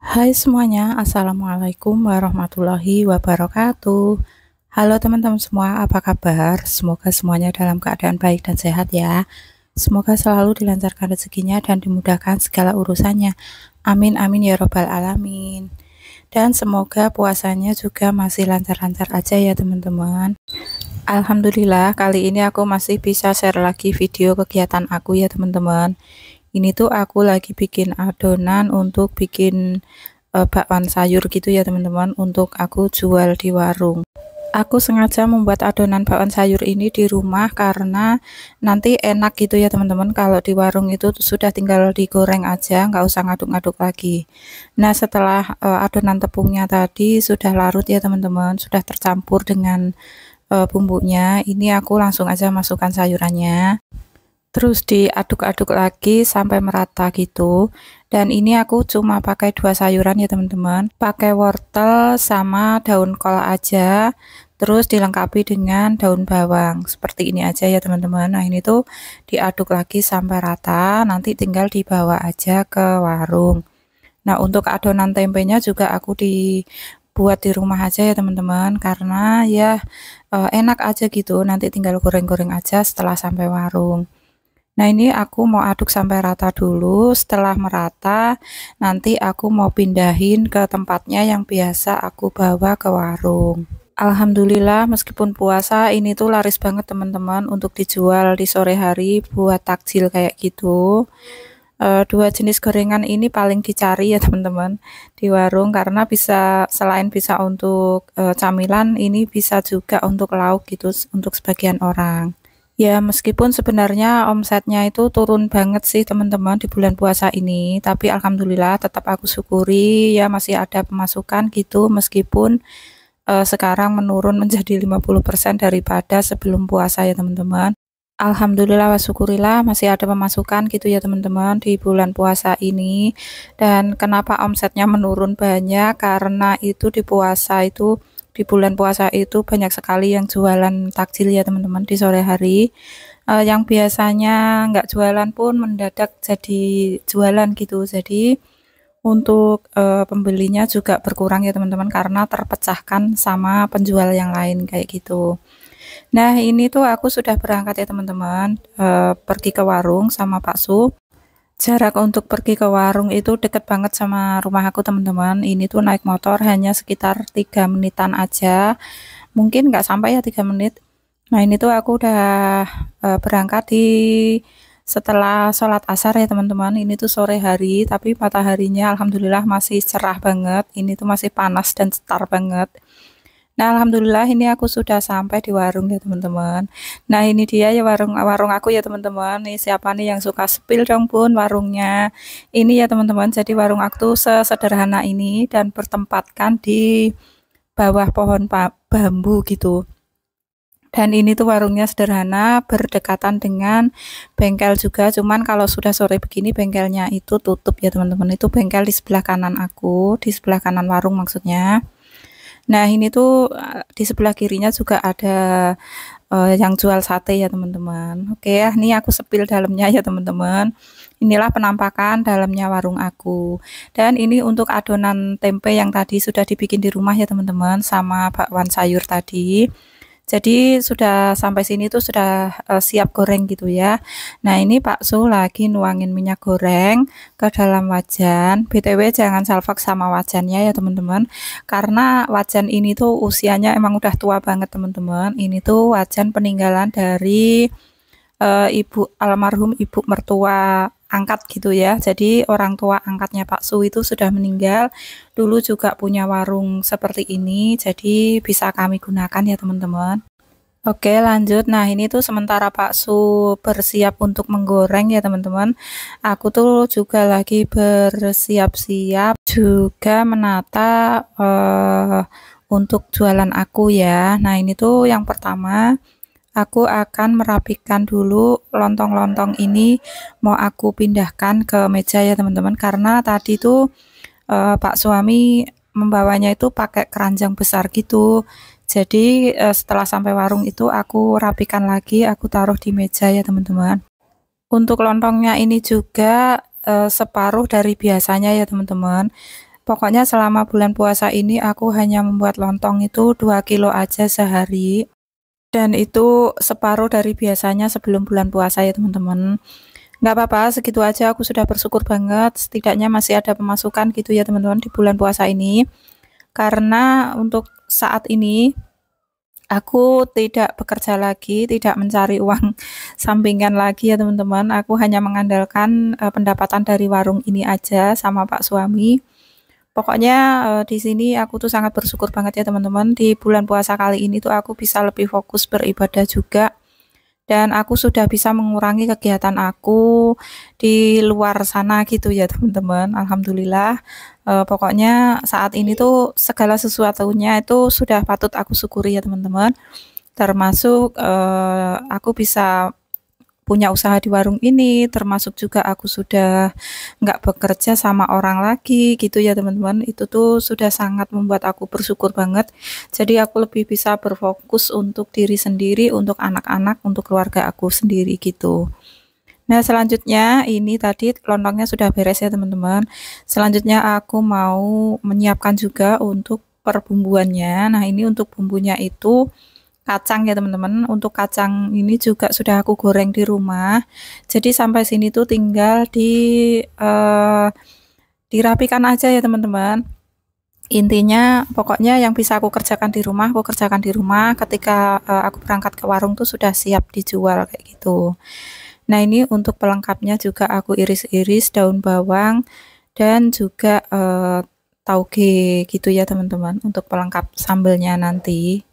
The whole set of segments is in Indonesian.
Hai semuanya, Assalamualaikum warahmatullahi wabarakatuh. Halo teman-teman semua, apa kabar? Semoga semuanya dalam keadaan baik dan sehat ya. Semoga selalu dilancarkan rezekinya dan dimudahkan segala urusannya. Amin amin ya robbal alamin. Dan semoga puasanya juga masih lancar-lancar aja ya teman-teman. Alhamdulillah kali ini aku masih bisa share lagi video kegiatan aku ya teman-teman. Ini tuh aku lagi bikin adonan untuk bikin bakwan sayur gitu ya teman-teman, untuk aku jual di warung. Aku sengaja membuat adonan bakwan sayur ini di rumah karena nanti enak gitu ya teman-teman. Kalau di warung itu sudah tinggal digoreng aja, nggak usah ngaduk-ngaduk lagi. Nah setelah adonan tepungnya tadi sudah larut ya teman-teman, sudah tercampur dengan bumbunya, ini aku langsung aja masukkan sayurannya. Terus diaduk-aduk lagi sampai merata gitu. Dan ini aku cuma pakai dua sayuran ya teman-teman. Pakai wortel sama daun kol aja. Terus dilengkapi dengan daun bawang. Seperti ini aja ya teman-teman. Nah ini tuh diaduk lagi sampai rata. Nanti tinggal dibawa aja ke warung. Nah untuk adonan tempenya juga aku dibuat di rumah aja ya teman-teman. Karena ya enak aja gitu. Nanti tinggal goreng-goreng aja setelah sampai warung. Nah ini aku mau aduk sampai rata dulu. Setelah merata nanti aku mau pindahin ke tempatnya yang biasa aku bawa ke warung. Alhamdulillah meskipun puasa ini tuh laris banget teman-teman untuk dijual di sore hari buat takjil kayak gitu. Dua jenis gorengan ini paling dicari ya teman-teman di warung, karena bisa selain bisa untuk camilan, ini bisa juga untuk lauk gitu untuk sebagian orang. Ya, meskipun sebenarnya omsetnya itu turun banget sih teman-teman di bulan puasa ini, tapi alhamdulillah tetap aku syukuri ya masih ada pemasukan gitu, meskipun sekarang menurun menjadi 50% daripada sebelum puasa ya teman-teman. Alhamdulillah wa syukurillah masih ada pemasukan gitu ya teman-teman di bulan puasa ini. Dan kenapa omsetnya menurun banyak? Karena itu di puasa itu, di bulan puasa itu banyak sekali yang jualan takjil ya teman-teman di sore hari. Yang biasanya nggak jualan pun mendadak jadi jualan gitu. Jadi untuk pembelinya juga berkurang ya teman-teman, karena terpecahkan sama penjual yang lain kayak gitu. Nah, ini tuh aku sudah berangkat ya teman-teman, pergi ke warung sama Pak Su. Jarak untuk pergi ke warung itu deket banget sama rumah aku teman-teman. Ini tuh naik motor hanya sekitar 3 menitan aja. Mungkin nggak sampai ya 3 menit. Nah, ini tuh aku udah berangkat setelah sholat asar ya teman-teman. Ini tuh sore hari, tapi mataharinya alhamdulillah masih cerah banget. Ini tuh masih panas dan cetar banget. Nah, alhamdulillah ini aku sudah sampai di warung ya teman-teman. Nah, ini dia ya warung aku ya teman-teman. Nih siapa nih yang suka spill dong Bun warungnya. Ini ya teman-teman. Jadi warung aku tuh sesederhana ini dan bertempatkan di bawah pohon bambu gitu. Dan ini tuh warungnya sederhana, berdekatan dengan bengkel juga. Cuman kalau sudah sore begini bengkelnya itu tutup ya teman-teman. Itu bengkel di sebelah kanan aku, di sebelah kanan warung maksudnya. Nah, ini tuh di sebelah kirinya juga ada yang jual sate ya teman-teman. Oke ya, ini aku sepil dalamnya ya teman-teman. Inilah penampakan dalamnya warung aku. Dan ini untuk adonan tempe yang tadi sudah dibikin di rumah ya teman-teman, sama bakwan sayur tadi. Jadi sudah sampai sini tuh sudah siap goreng gitu ya. Nah ini Pak Su lagi nuangin minyak goreng ke dalam wajan. BTW jangan salfok sama wajannya ya teman-teman. Karena wajan ini tuh usianya emang udah tua banget teman-teman. Ini tuh wajan peninggalan dari ibu almarhum ibu mertua angkat gitu ya. Jadi orang tua angkatnya Pak Su itu sudah meninggal. Dulu juga punya warung seperti ini. Jadi bisa kami gunakan ya teman-teman. Oke lanjut. Nah ini tuh sementara Pak Su bersiap untuk menggoreng ya teman-teman. Aku tuh juga lagi bersiap-siap juga menata untuk jualan aku ya. Nah ini tuh yang pertama aku akan merapikan dulu lontong-lontong ini, mau aku pindahkan ke meja ya teman-teman, karena tadi tuh Pak suami membawanya itu pakai keranjang besar gitu. Jadi setelah sampai warung itu aku rapikan lagi, aku taruh di meja ya teman-teman. Untuk lontongnya ini juga separuh dari biasanya ya teman-teman. Pokoknya selama bulan puasa ini aku hanya membuat lontong itu 2 kilo aja sehari, dan itu separuh dari biasanya sebelum bulan puasa ya teman-teman. Nggak apa-apa, segitu aja aku sudah bersyukur banget, setidaknya masih ada pemasukan gitu ya teman-teman di bulan puasa ini. Karena untuk saat ini aku tidak bekerja lagi, tidak mencari uang sampingan lagi ya teman-teman. Aku hanya mengandalkan pendapatan dari warung ini aja sama Pak suami. Pokoknya di sini aku tuh sangat bersyukur banget ya teman-teman. Di bulan puasa kali ini tuh aku bisa lebih fokus beribadah juga. Dan aku sudah bisa mengurangi kegiatan aku di luar sana gitu ya teman-teman. Alhamdulillah. Pokoknya saat ini tuh segala sesuatunya itu sudah patut aku syukuri ya teman-teman. Termasuk aku bisa punya usaha di warung ini, termasuk juga aku sudah nggak bekerja sama orang lagi gitu ya teman-teman. Itu tuh sudah sangat membuat aku bersyukur banget. Jadi aku lebih bisa berfokus untuk diri sendiri, untuk anak-anak, untuk keluarga aku sendiri gitu. Nah, selanjutnya ini tadi lontongnya sudah beres ya teman-teman. Selanjutnya aku mau menyiapkan juga untuk perbumbuannya. Nah, ini untuk bumbunya itu kacang ya teman-teman. Untuk kacang ini juga sudah aku goreng di rumah. Jadi sampai sini tuh tinggal eh, dirapikan aja ya teman-teman. Intinya pokoknya yang bisa aku kerjakan di rumah, aku kerjakan di rumah. Ketika aku berangkat ke warung tuh sudah siap dijual kayak gitu. Nah, ini untuk pelengkapnya juga aku iris-iris daun bawang dan juga tauge gitu ya teman-teman untuk pelengkap sambelnya nanti.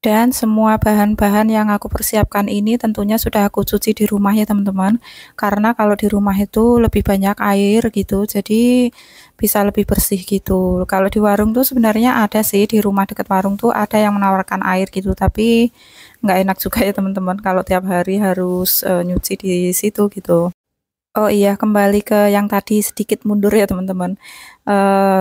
Dan semua bahan-bahan yang aku persiapkan ini tentunya sudah aku cuci di rumah ya teman-teman. Karena kalau di rumah itu lebih banyak air gitu, jadi bisa lebih bersih gitu. Kalau di warung tuh sebenarnya ada sih, di rumah dekat warung tuh ada yang menawarkan air gitu, tapi nggak enak juga ya teman-teman kalau tiap hari harus nyuci di situ gitu. Oh iya, kembali ke yang tadi sedikit mundur ya teman-teman.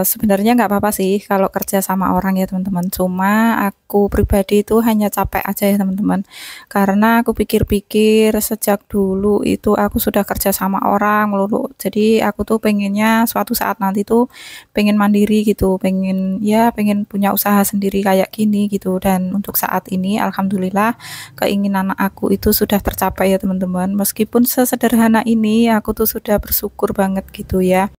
Sebenarnya nggak apa-apa sih kalau kerja sama orang ya teman-teman. Cuma aku pribadi itu hanya capek aja ya teman-teman. Karena aku pikir-pikir sejak dulu itu aku sudah kerja sama orang melulu. Jadi aku tuh pengennya suatu saat nanti tuh pengen mandiri gitu, pengen ya pengen punya usaha sendiri kayak gini gitu. Dan untuk saat ini alhamdulillah keinginan aku itu sudah tercapai ya teman-teman. Meskipun sesederhana ini aku tuh sudah bersyukur banget gitu ya.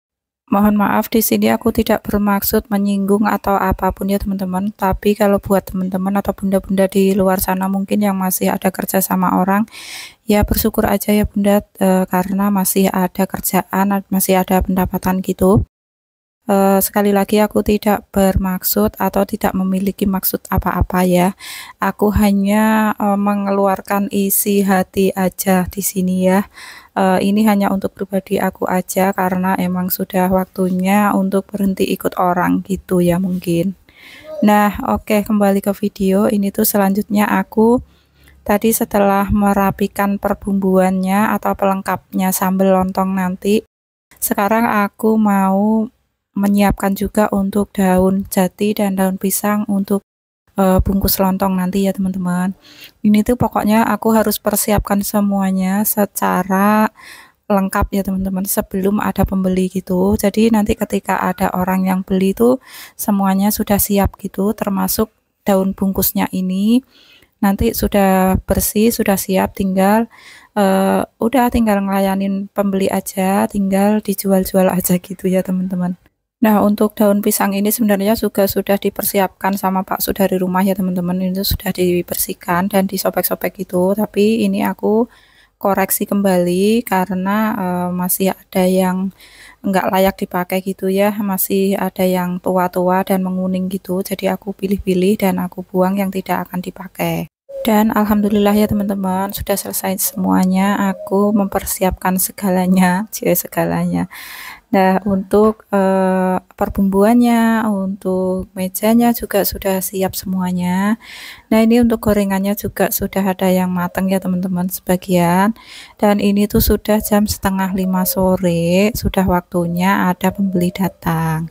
Mohon maaf di sini aku tidak bermaksud menyinggung atau apapun ya teman-teman. Tapi kalau buat teman-teman atau bunda-bunda di luar sana mungkin yang masih ada kerja sama orang, ya bersyukur aja ya bunda, karena masih ada kerjaan, masih ada pendapatan gitu. Sekali lagi aku tidak bermaksud atau tidak memiliki maksud apa-apa ya. Aku hanya mengeluarkan isi hati aja di sini ya. Ini hanya untuk pribadi aku aja karena emang sudah waktunya untuk berhenti ikut orang gitu ya mungkin. Nah, oke, kembali ke video. Ini tuh selanjutnya aku tadi setelah merapikan perbumbuannya atau pelengkapnya sambal lontong nanti, sekarang aku mau menyiapkan juga untuk daun jati dan daun pisang untuk bungkus lontong nanti ya teman-teman. Ini tuh pokoknya aku harus persiapkan semuanya secara lengkap ya teman-teman sebelum ada pembeli gitu. Jadi nanti ketika ada orang yang beli itu semuanya sudah siap gitu, termasuk daun bungkusnya ini nanti sudah bersih, sudah siap, tinggal udah tinggal ngelayanin pembeli aja, tinggal dijual-jual aja gitu ya teman-teman. Nah, untuk daun pisang ini sebenarnya juga sudah dipersiapkan sama Pak Su dari rumah ya teman-teman. Ini sudah dibersihkan dan disobek-sobek gitu. Tapi ini aku koreksi kembali karena masih ada yang nggak layak dipakai gitu ya. Masih ada yang tua-tua dan menguning gitu. Jadi aku pilih-pilih dan aku buang yang tidak akan dipakai. Dan alhamdulillah ya teman-teman, sudah selesai semuanya. Aku mempersiapkan segalanya, segalanya. Nah, untuk perbumbuannya, untuk mejanya juga sudah siap semuanya. Nah, ini untuk gorengannya juga sudah ada yang matang ya teman-teman sebagian. Dan ini tuh sudah jam setengah 5 sore, sudah waktunya ada pembeli datang.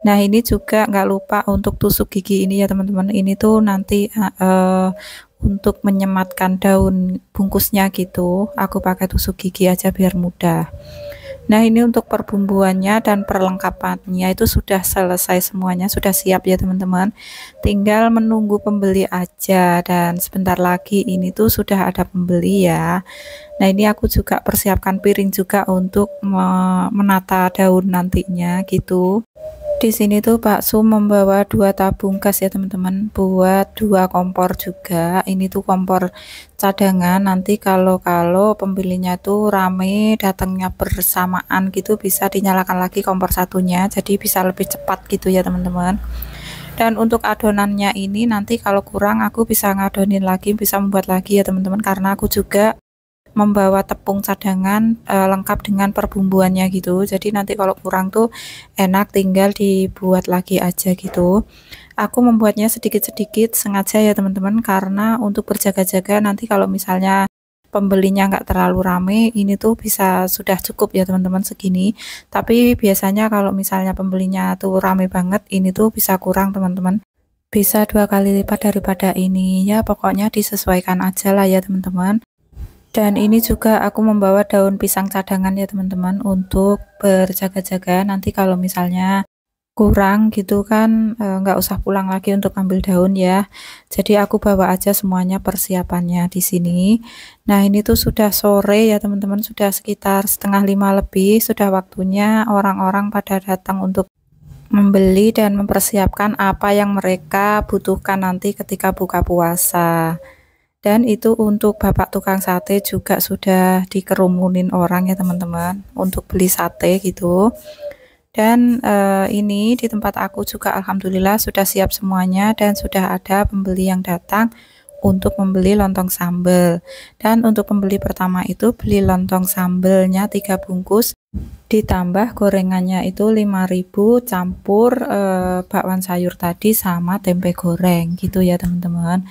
Nah, ini juga nggak lupa untuk tusuk gigi ini ya teman-teman. Ini tuh nanti untuk menyematkan daun bungkusnya gitu. Aku pakai tusuk gigi aja biar mudah. Nah, ini untuk perbumbuannya dan perlengkapannya itu sudah selesai semuanya, sudah siap ya teman-teman. Tinggal menunggu pembeli aja dan sebentar lagi ini tuh sudah ada pembeli ya. Nah, ini aku juga persiapkan piring juga untuk menata daun nantinya gitu. Di sini tuh Pak Su membawa 2 tabung gas ya teman-teman, buat 2 kompor juga. Ini tuh kompor cadangan, nanti kalau pembelinya tuh rame datangnya bersamaan gitu bisa dinyalakan lagi kompor satunya, jadi bisa lebih cepat gitu ya teman-teman. Dan untuk adonannya ini nanti kalau kurang aku bisa ngadonin lagi, bisa membuat lagi ya teman-teman, karena aku juga membawa tepung cadangan lengkap dengan perbumbuannya gitu. Jadi nanti kalau kurang tuh enak tinggal dibuat lagi aja gitu. Aku membuatnya sedikit-sedikit sengaja ya teman-teman, karena untuk berjaga-jaga nanti kalau misalnya pembelinya nggak terlalu rame, ini tuh bisa sudah cukup ya teman-teman segini. Tapi biasanya kalau misalnya pembelinya tuh rame banget, ini tuh bisa kurang teman-teman. Bisa 2 kali lipat daripada ini ya, pokoknya disesuaikan aja lah ya teman-teman. Dan ini juga aku membawa daun pisang cadangan ya teman-teman, untuk berjaga-jaga nanti kalau misalnya kurang gitu kan, nggak usah pulang lagi untuk ambil daun ya. Jadi aku bawa aja semuanya persiapannya di sini. Nah, ini tuh sudah sore ya teman-teman, sudah sekitar setengah 5 lebih, sudah waktunya orang-orang pada datang untuk membeli dan mempersiapkan apa yang mereka butuhkan nanti ketika buka puasa. Dan itu untuk bapak tukang sate juga sudah dikerumunin orang ya teman-teman, untuk beli sate gitu. Dan ini di tempat aku juga alhamdulillah sudah siap semuanya dan sudah ada pembeli yang datang untuk membeli lontong sambal. Dan untuk pembeli pertama itu beli lontong sambelnya 3 bungkus, ditambah gorengannya itu 5.000 campur bakwan sayur tadi sama tempe goreng gitu ya teman-teman.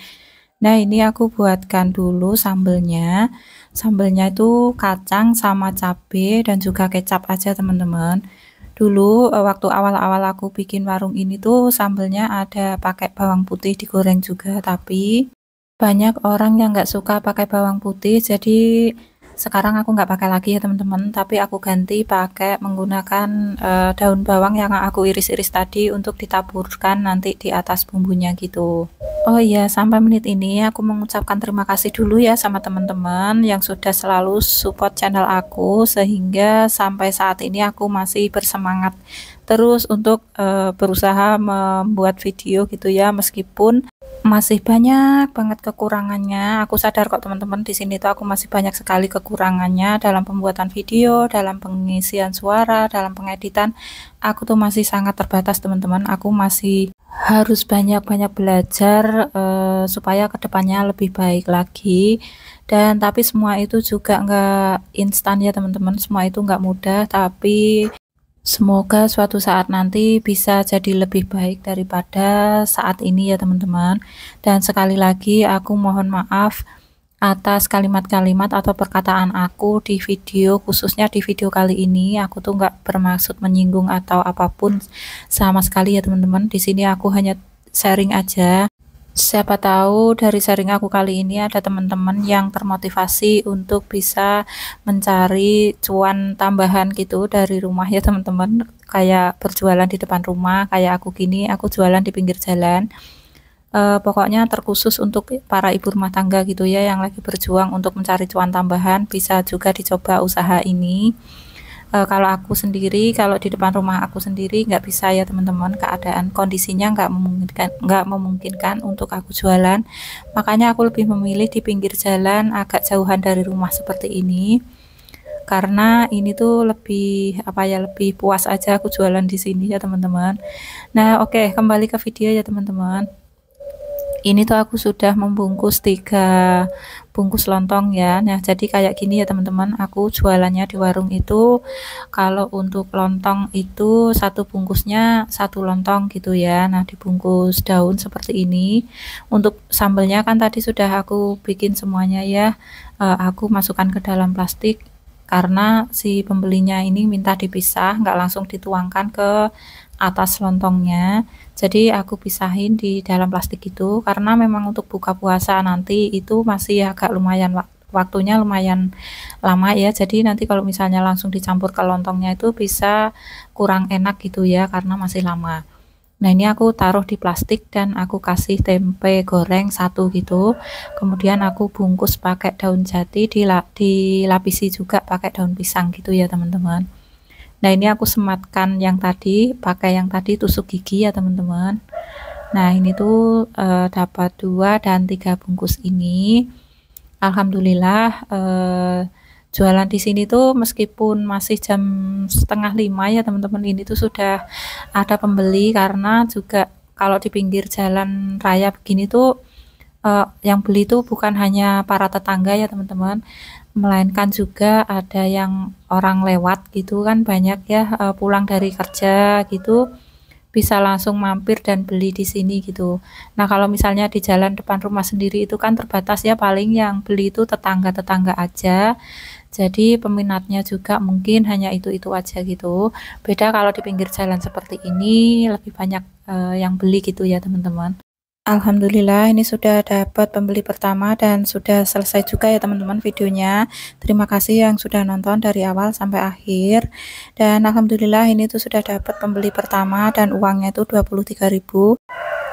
Nah, ini aku buatkan dulu sambelnya. Sambelnya itu kacang sama cabe dan juga kecap aja teman-teman. Dulu waktu awal-awal aku bikin warung ini tuh sambelnya ada pakai bawang putih digoreng juga, tapi banyak orang yang nggak suka pakai bawang putih, jadi sekarang aku nggak pakai lagi ya teman-teman, tapi aku ganti pakai menggunakan daun bawang yang aku iris-iris tadi untuk ditaburkan nanti di atas bumbunya gitu. Oh iya, sampai menit ini aku mengucapkan terima kasih dulu ya sama teman-teman yang sudah selalu support channel aku, sehingga sampai saat ini aku masih bersemangat terus untuk berusaha membuat video gitu ya, meskipun masih banyak banget kekurangannya. Aku sadar kok teman-teman, di sini tuh aku masih banyak sekali kekurangannya dalam pembuatan video, dalam pengisian suara, dalam pengeditan. Aku tuh masih sangat terbatas teman-teman. Aku masih harus banyak-banyak belajar supaya kedepannya lebih baik lagi. Dan tapi semua itu juga nggak instan ya teman-teman. Semua itu nggak mudah, tapi semoga suatu saat nanti bisa jadi lebih baik daripada saat ini ya teman-teman. Dan sekali lagi aku mohon maaf atas kalimat-kalimat atau perkataan aku di video, khususnya di video kali ini. Aku tuh nggak bermaksud menyinggung atau apapun sama sekali ya teman-teman. Di sini aku hanya sharing aja. Siapa tahu dari sharing aku kali ini ada teman-teman yang termotivasi untuk bisa mencari cuan tambahan gitu dari rumah ya teman-teman, kayak berjualan di depan rumah kayak aku gini, aku jualan di pinggir jalan. Pokoknya terkhusus untuk para ibu rumah tangga gitu ya, yang lagi berjuang untuk mencari cuan tambahan, bisa juga dicoba usaha ini. Kalau aku sendiri, kalau di depan rumah aku sendiri nggak bisa ya teman-teman, keadaan kondisinya nggak memungkinkan untuk aku jualan, makanya aku lebih memilih di pinggir jalan agak jauhan dari rumah seperti ini, karena ini tuh lebih apa ya, lebih puas aja aku jualan di sini ya teman-teman. Nah, oke, kembali ke video ya teman-teman. Ini tuh aku sudah membungkus 3 bungkus lontong ya. Nah, jadi kayak gini ya teman-teman, aku jualannya di warung itu kalau untuk lontong itu 1 bungkusnya 1 lontong gitu ya. Nah, dibungkus daun seperti ini. Untuk sambelnya kan tadi sudah aku bikin semuanya ya. Aku masukkan ke dalam plastik karena si pembelinya ini minta dipisah, nggak langsung dituangkan ke atas lontongnya. Jadi aku pisahin di dalam plastik itu karena memang untuk buka puasa nanti itu masih agak lumayan waktunya lumayan lama ya, jadi nanti kalau misalnya langsung dicampur ke lontongnya itu bisa kurang enak gitu ya karena masih lama. Nah, ini aku taruh di plastik dan aku kasih tempe goreng satu gitu. Kemudian aku bungkus pakai daun jati, dilapisi juga pakai daun pisang gitu ya, teman-teman. Nah, ini aku sematkan yang tadi, pakai yang tadi tusuk gigi ya, teman-teman. Nah, ini tuh dapat 2 dan 3 bungkus ini. Alhamdulillah jualan di sini tuh meskipun masih jam setengah 5 ya teman-teman, ini tuh sudah ada pembeli karena juga kalau di pinggir jalan raya begini tuh yang beli tuh bukan hanya para tetangga ya teman-teman, melainkan juga ada yang orang lewat gitu kan, banyak ya pulang dari kerja gitu bisa langsung mampir dan beli di sini gitu. Nah, kalau misalnya di jalan depan rumah sendiri itu kan terbatas ya, paling yang beli itu tetangga-tetangga aja. Jadi peminatnya juga mungkin hanya itu-itu aja gitu. Beda kalau di pinggir jalan seperti ini lebih banyak yang beli gitu ya, teman-teman. Alhamdulillah ini sudah dapat pembeli pertama dan sudah selesai juga ya teman-teman videonya. Terima kasih yang sudah nonton dari awal sampai akhir. Dan alhamdulillah ini tuh sudah dapat pembeli pertama dan uangnya itu 23.000.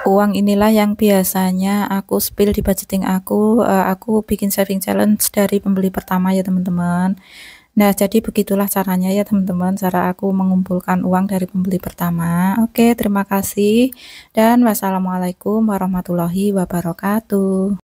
Uang inilah yang biasanya aku spill di budgeting aku bikin saving challenge dari pembeli pertama ya teman-teman. Nah, jadi begitulah caranya ya teman-teman, cara aku mengumpulkan uang dari pembeli pertama. Oke, terima kasih dan wassalamualaikum warahmatullahi wabarakatuh.